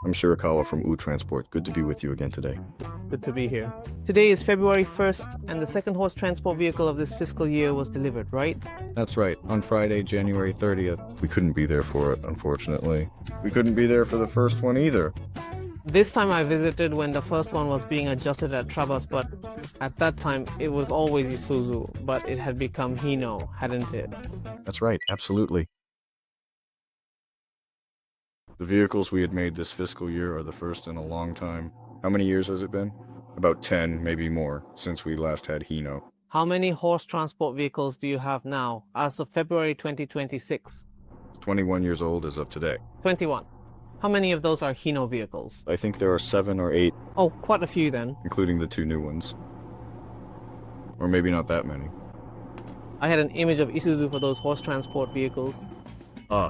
I'm Shirakawa from ohe Transport. Good to be with you again today. Good to be here. Today is February 1st, and the second horse transport vehicle of this fiscal year was delivered, right? That's right. On Friday, January 30th. We couldn't be there for it, unfortunately. We couldn't be there for the first one either. This time I visited when the first one was being adjusted at Trabas, but at that time it was always Isuzu, but it had become Hino, hadn't it? That's right, absolutely. The vehicles we had made this fiscal year are the first in a long time. How many years has it been? About 10, maybe more, since we last had Hino. How many horse transport vehicles do you have now, as of February 2026? 21 years old as of today. 21. How many of those are Hino vehicles? I think there are 7 or 8. Oh, quite a few then. Including the 2 new ones. Or maybe not that many. I had an image of Isuzu for those horse transport vehicles.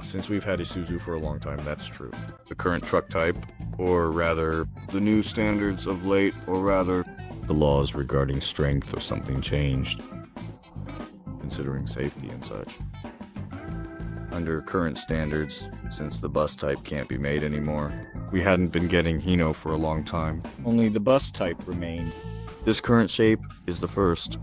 Since we've had Isuzu for a long time, that's true. The current truck type, or rather, the new standards of late, or rather, the laws regarding strength or something changed, considering safety and such. Under current standards, since the bus type can't be made anymore, we hadn't been getting Hino for a long time. Only the bus type remained. This current shape is the first.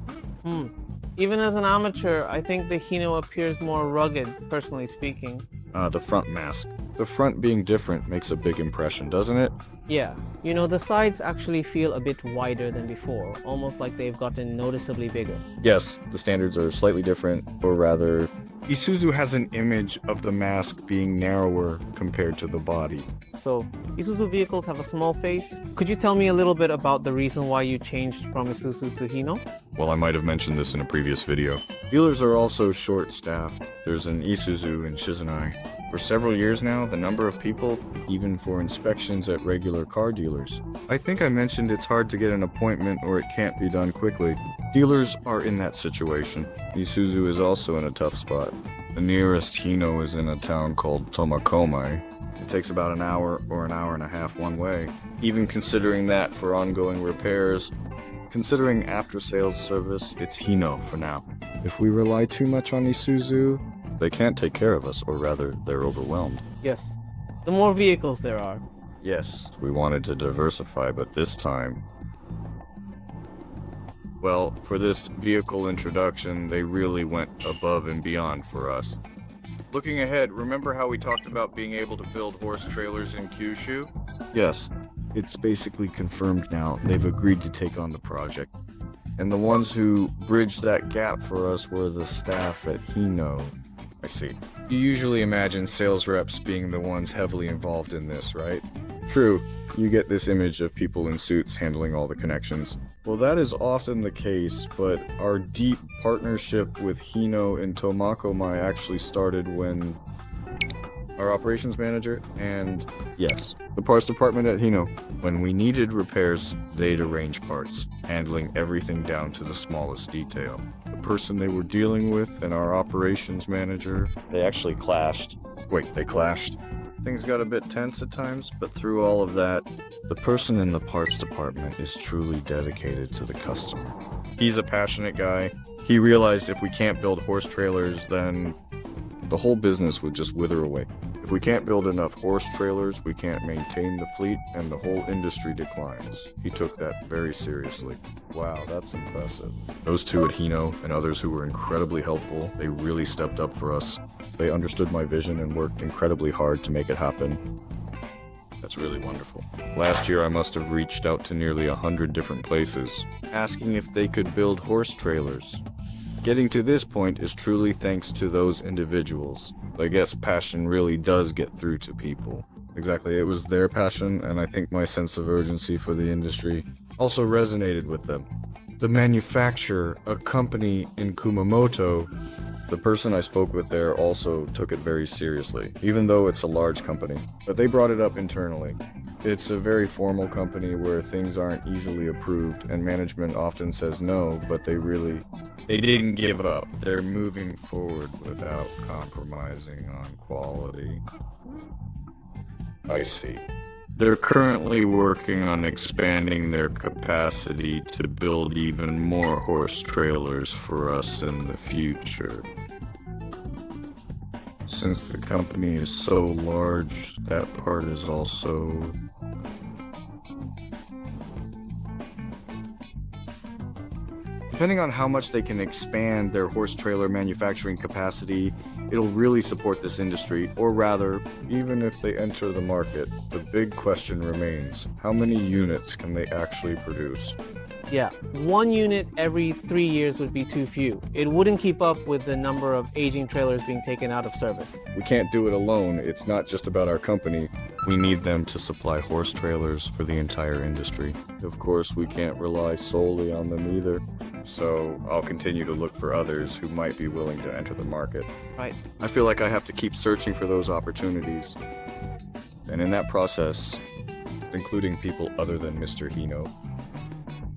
Even as an amateur, I think the Hino appears more rugged, personally speaking. The front mask. The front being different makes a big impression, doesn't it? Yeah, you know, the sides actually feel a bit wider than before, almost like they've gotten noticeably bigger. Yes, the standards are slightly different, or rather, Isuzu has an image of the mask being narrower compared to the body. So, Isuzu vehicles have a small face. Could you tell me a little bit about the reason why you changed from Isuzu to Hino? Well, I might have mentioned this in a previous video. Dealers are also short-staffed. There's an Isuzu in Shizenai. For several years now, the number of people, even for inspections at regular car dealers. I think I mentioned it's hard to get an appointment or it can't be done quickly. Dealers are in that situation. Isuzu is also in a tough spot. The nearest Hino is in a town called Tomakomai. It takes about an hour or an hour and a half one way. Even considering that for ongoing repairs, considering after-sales service, it's Hino for now. If we rely too much on Isuzu, they can't take care of us, or rather, they're overwhelmed. Yes. The more vehicles there are. Yes, we wanted to diversify, but this time... Well, for this vehicle introduction, they really went above and beyond for us. Looking ahead, remember how we talked about being able to build horse trailers in Kyushu? Yes, it's basically confirmed now. They've agreed to take on the project. And the ones who bridged that gap for us were the staff at Hino. I see. You usually imagine sales reps being the ones heavily involved in this, right? True, you get this image of people in suits handling all the connections. Well, that is often the case, but our deep partnership with Hino and Tomakomai actually started when our operations manager and, yes, the parts department at Hino. When we needed repairs, they'd arrange parts, handling everything down to the smallest detail. The person they were dealing with and our operations manager, they actually clashed. Wait, they clashed? Things got a bit tense at times, but through all of that, the person in the parts department is truly dedicated to the customer. He's a passionate guy. He realized if we can't build horse trailers, then the whole business would just wither away. If we can't build enough horse trailers, we can't maintain the fleet, and the whole industry declines. He took that very seriously. Wow, that's impressive. Those two at Hino and others who were incredibly helpful, they really stepped up for us. They understood my vision and worked incredibly hard to make it happen. That's really wonderful. Last year I must have reached out to nearly 100 different places, asking if they could build horse trailers. Getting to this point is truly thanks to those individuals. I guess passion really does get through to people. Exactly, it was their passion, and I think my sense of urgency for the industry also resonated with them. The manufacturer, a company in Kumamoto, the person I spoke with there also took it very seriously, even though it's a large company. But they brought it up internally. It's a very formal company where things aren't easily approved, and management often says no, but they didn't give up. They're moving forward without compromising on quality. I see. They're currently working on expanding their capacity to build even more horse trailers for us in the future. Since the company is so large, that part is also... Depending on how much they can expand their horse trailer manufacturing capacity, it'll really support this industry, or rather, even if they enter the market, the big question remains, how many units can they actually produce? Yeah, 1 unit every 3 years would be too few. It wouldn't keep up with the number of aging trailers being taken out of service. We can't do it alone. It's not just about our company. We need them to supply horse trailers for the entire industry. Of course, we can't rely solely on them either. So I'll continue to look for others who might be willing to enter the market. Right. I feel like I have to keep searching for those opportunities. And in that process, including people other than Mr. Hino,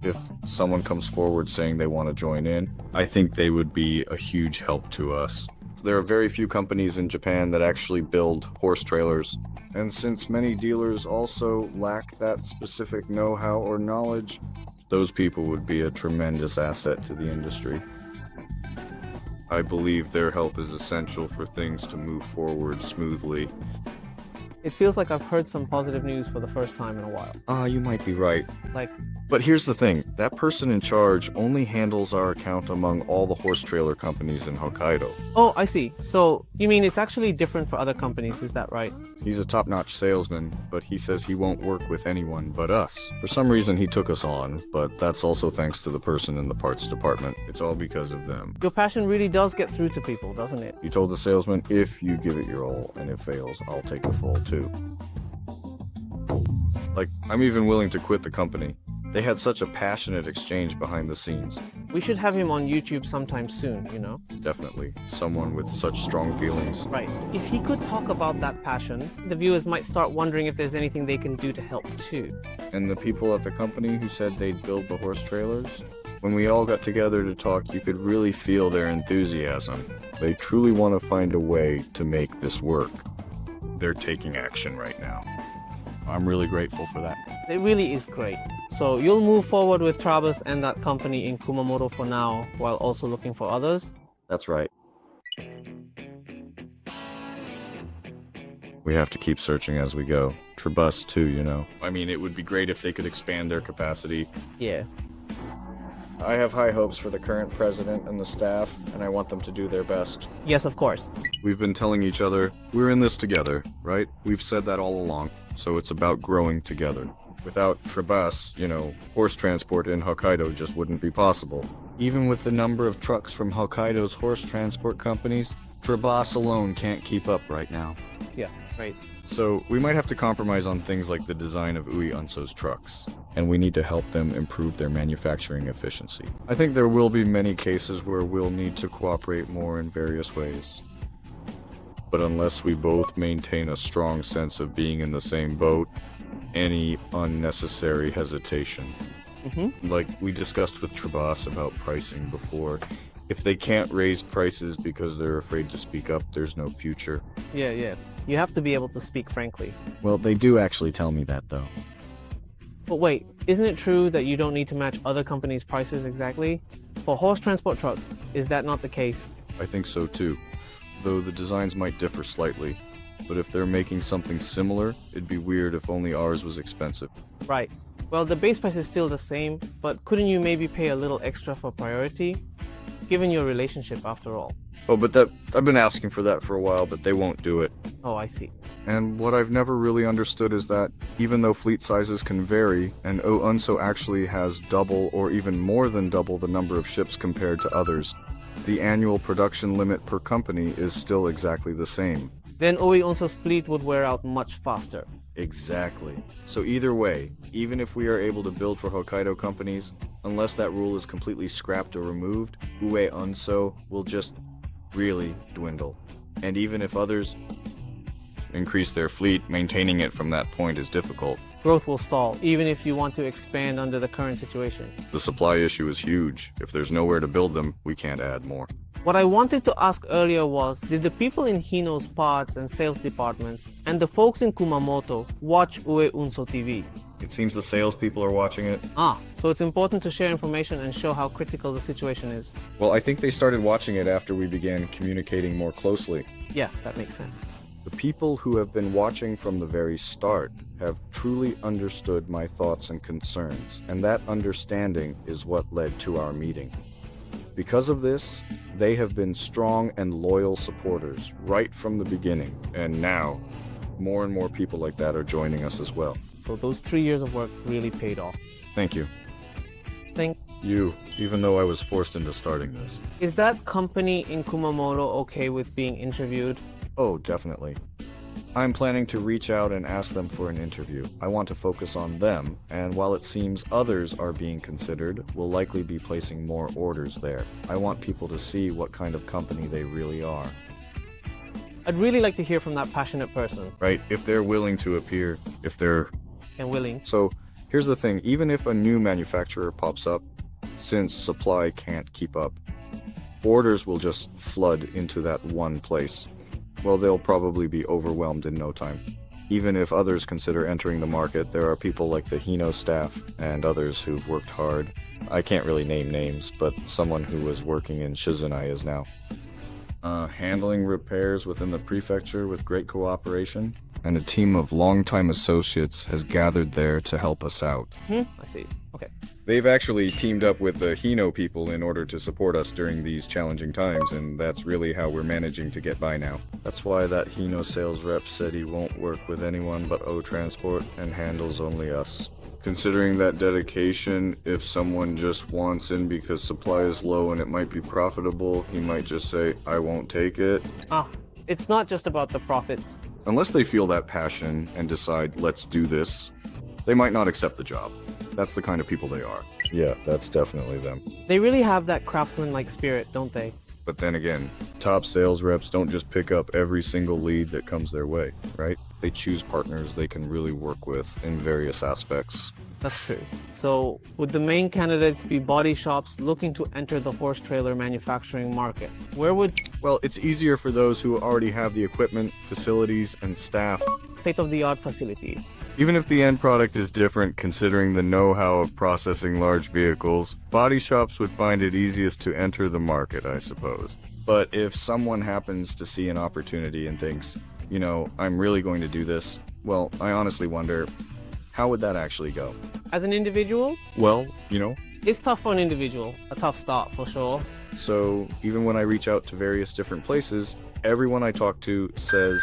if someone comes forward saying they want to join in, I think they would be a huge help to us. There are very few companies in Japan that actually build horse trailers, and since many dealers also lack that specific know-how or knowledge, those people would be a tremendous asset to the industry. I believe their help is essential for things to move forward smoothly. It feels like I've heard some positive news for the first time in a while. You might be right. Like, But here's the thing, that person in charge only handles our account among all the horse trailer companies in Hokkaido. oh, I see. So, you mean it's actually different for other companies, is that right? He's a top-notch salesman, but he says he won't work with anyone but us. For some reason he took us on, but that's also thanks to the person in the parts department. It's all because of them. Your passion really does get through to people, doesn't it? He told the salesman, if you give it your all, and it fails, I'll take the fall too. Like, I'm even willing to quit the company. They had such a passionate exchange behind the scenes. We should have him on YouTube sometime soon, you know? Definitely. Someone with such strong feelings. Right. If he could talk about that passion, the viewers might start wondering if there's anything they can do to help too. And the people at the company who said they'd build the horse trailers? When we all got together to talk, you could really feel their enthusiasm. They truly want to find a way to make this work. They're taking action right now. I'm really grateful for that. It really is great. So you'll move forward with Trabus and that company in Kumamoto for now, while also looking for others? That's right. We have to keep searching as we go. Trabus too, you know. I mean, it would be great if they could expand their capacity. Yeah. I have high hopes for the current president and the staff, and I want them to do their best. Yes, of course. We've been telling each other, we're in this together, right? We've said that all along, so it's about growing together. Without Trabus, horse transport in Hokkaido just wouldn't be possible. Even with the number of trucks from Hokkaido's horse transport companies, Trabus alone can't keep up right now. Yeah, right. So we might have to compromise on things like the design of Ui Unso's trucks, and we need to help them improve their manufacturing efficiency. I think there will be many cases where we'll need to cooperate more in various ways. But unless we both maintain a strong sense of being in the same boat, any unnecessary hesitation. Like we discussed with Trabas about pricing before, if they can't raise prices because they're afraid to speak up, there's no future. Yeah. You have to be able to speak frankly. Well, they do actually tell me that, though. But wait, isn't it true that you don't need to match other companies' prices exactly? For horse transport trucks, is that not the case? I think so too, though the designs might differ slightly. But if they're making something similar, it'd be weird if only ours was expensive. Right. Well, the base price is still the same, but couldn't you maybe pay a little extra for priority? Given your relationship, after all. Oh, but I've been asking for that for a while, but they won't do it. Oh, I see. And what I've never really understood is that, even though fleet sizes can vary, and ohe Unso actually has double or even more than double the number of ships compared to others, the annual production limit per company is still exactly the same. Then ohe Unso's fleet would wear out much faster. Exactly. So either way, even if we are able to build for Hokkaido companies, unless that rule is completely scrapped or removed, ohe Unso will just really dwindle. And even if others increase their fleet, maintaining it from that point is difficult. Growth will stall, even if you want to expand under the current situation. The supply issue is huge. If there's nowhere to build them, we can't add more. What I wanted to ask earlier was, did the people in Hino's parts and sales departments and the folks in Kumamoto watch Ue Unso TV? It seems the salespeople are watching it. So it's important to share information and show how critical the situation is. Well, I think they started watching it after we began communicating more closely. Yeah, that makes sense. The people who have been watching from the very start have truly understood my thoughts and concerns, and that understanding is what led to our meeting. Because of this, they have been strong and loyal supporters right from the beginning, and now more and more people like that are joining us as well. So those 3 years of work really paid off. Thank you. Thank You, even though I was forced into starting this. Is that company in Kumamoto okay with being interviewed? Oh, definitely. I'm planning to reach out and ask them for an interview. I want to focus on them, and while it seems others are being considered, we'll likely be placing more orders there. I want people to see what kind of company they really are. I'd really like to hear from that passionate person. Right? If they're willing to appear, if they're... And willing. So, here's the thing. Even if a new manufacturer pops up, since supply can't keep up, orders will just flood into that one place. Well, they'll probably be overwhelmed in no time. Even if others consider entering the market, there are people like the Hino staff and others who've worked hard. I can't really name names, but someone who was working in Shizunai is now. Handling repairs within the prefecture with great cooperation, and a team of longtime associates has gathered there to help us out. I see. Okay. They've actually teamed up with the Hino people in order to support us during these challenging times, and that's really how we're managing to get by now. That's why that Hino sales rep said he won't work with anyone but O Transport and handles only us. Considering that dedication, if someone just wants in because supply is low and it might be profitable, he might just say, I won't take it. It's not just about the profits. Unless they feel that passion and decide, let's do this, they might not accept the job. That's the kind of people they are. Yeah, that's definitely them. They really have that craftsman-like spirit, don't they? But then again, top sales reps don't just pick up every single lead that comes their way, right? They choose partners they can really work with in various aspects. That's true. So, would the main candidates be body shops looking to enter the horse trailer manufacturing market? Where would Well, it's easier for those who already have the equipment, facilities, and staff. state-of-the-art facilities? Even if the end product is different considering the know-how of processing large vehicles, body shops would find it easiest to enter the market, I suppose. But if someone happens to see an opportunity and thinks, I'm really going to do this, well, I honestly wonder, how would that actually go? As an individual? Well, It's tough for an individual. A tough start, for sure. So even when I reach out to various different places, everyone I talk to says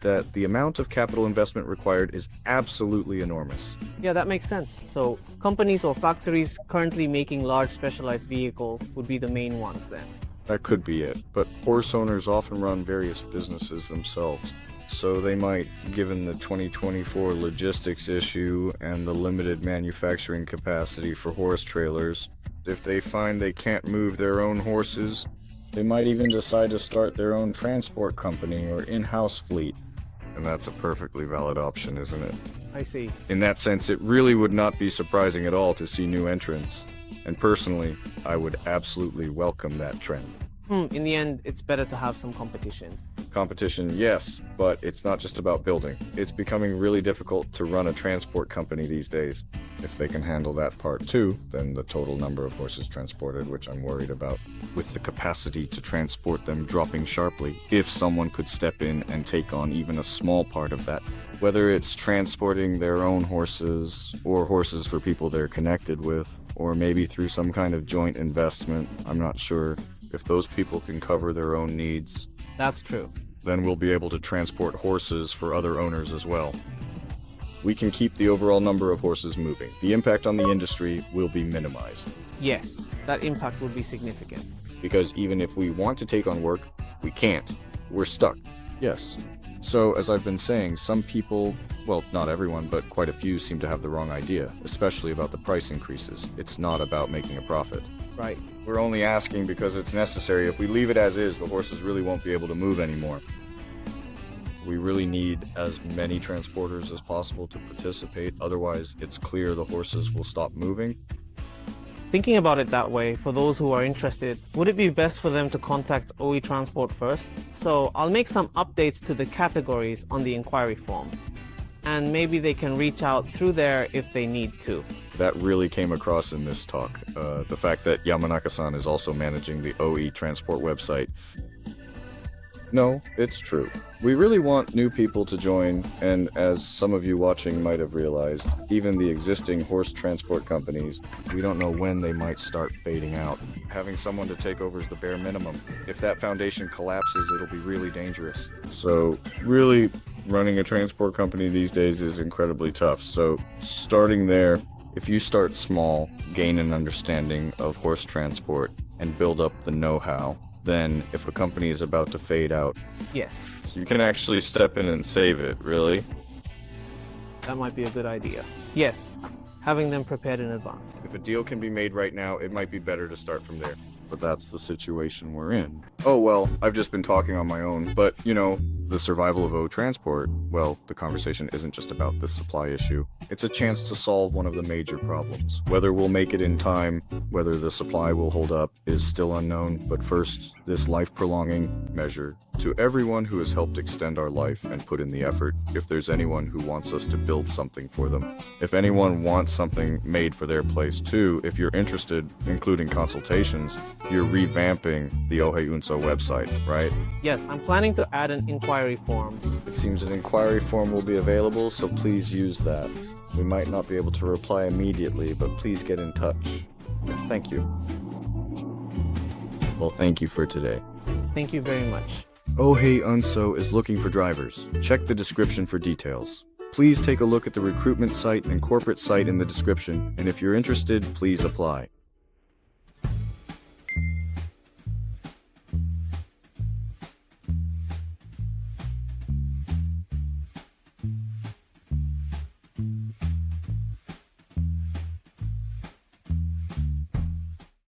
that the amount of capital investment required is absolutely enormous. Yeah, that makes sense. So, companies or factories currently making large specialized vehicles would be the main ones then. That could be it, but horse owners often run various businesses themselves. So they might, given the 2024 logistics issue and the limited manufacturing capacity for horse trailers, if they find they can't move their own horses, they might even decide to start their own transport company or in-house fleet. And that's a perfectly valid option, isn't it? I see. In that sense, it really would not be surprising at all to see new entrants. And personally, I would absolutely welcome that trend. In the end, it's better to have some competition. Competition, yes, but it's not just about building. It's becoming really difficult to run a transport company these days. If they can handle that part too, then the total number of horses transported, which I'm worried about, with the capacity to transport them dropping sharply, if someone could step in and take on even a small part of that. Whether it's transporting their own horses, or horses for people they're connected with, or maybe through some kind of joint investment, I'm not sure. If those people can cover their own needs, That's true. then we'll be able to transport horses for other owners as well. We can keep the overall number of horses moving. The impact on the industry will be minimized. Yes, that impact would be significant. Because even if we want to take on work, we can't. We're stuck. Yes. So, as I've been saying, some people, well, not everyone, but quite a few seem to have the wrong idea, especially about the price increases. It's not about making a profit. Right. We're only asking because it's necessary. If we leave it as is, the horses really won't be able to move anymore. We really need as many transporters as possible to participate, otherwise it's clear the horses will stop moving. Thinking about it that way, for those who are interested, would it be best for them to contact OE Transport first? So I'll make some updates to the categories on the inquiry form, and maybe they can reach out through there if they need to. That really came across in this talk. The fact that Yamanaka-san is also managing the OE Transport website. No, it's true. We really want new people to join, and as some of you watching might have realized, even the existing horse transport companies, we don't know when they might start fading out. Having someone to take over is the bare minimum. If that foundation collapses, it'll be really dangerous. So, really, running a transport company these days is incredibly tough. So, starting there, if you start small, gain an understanding of horse transport, and build up the know-how, then if a company is about to fade out, Yes, you can actually step in and save it, really. that might be a good idea. Yes, having them prepared in advance. If a deal can be made right now, it might be better to start from there. But that's the situation we're in. Oh well, I've just been talking on my own, but you know, the survival of OE Transport, well, the conversation isn't just about this supply issue. It's a chance to solve one of the major problems. Whether we'll make it in time, whether the supply will hold up, is still unknown, but first, this life-prolonging measure to everyone who has helped extend our life and put in the effort, if there's anyone who wants us to build something for them. If anyone wants something made for their place too, if you're interested, including consultations, you're revamping the Ohe.horseline website, right? Yes, I'm planning to add an inquiry form. It seems an inquiry form will be available, so please use that. We might not be able to reply immediately, but please get in touch. Thank you. Well, thank you for today. Thank you very much. Ohe.horseline is looking for drivers. Check the description for details. Please take a look at the recruitment site and corporate site in the description, and if you're interested, please apply.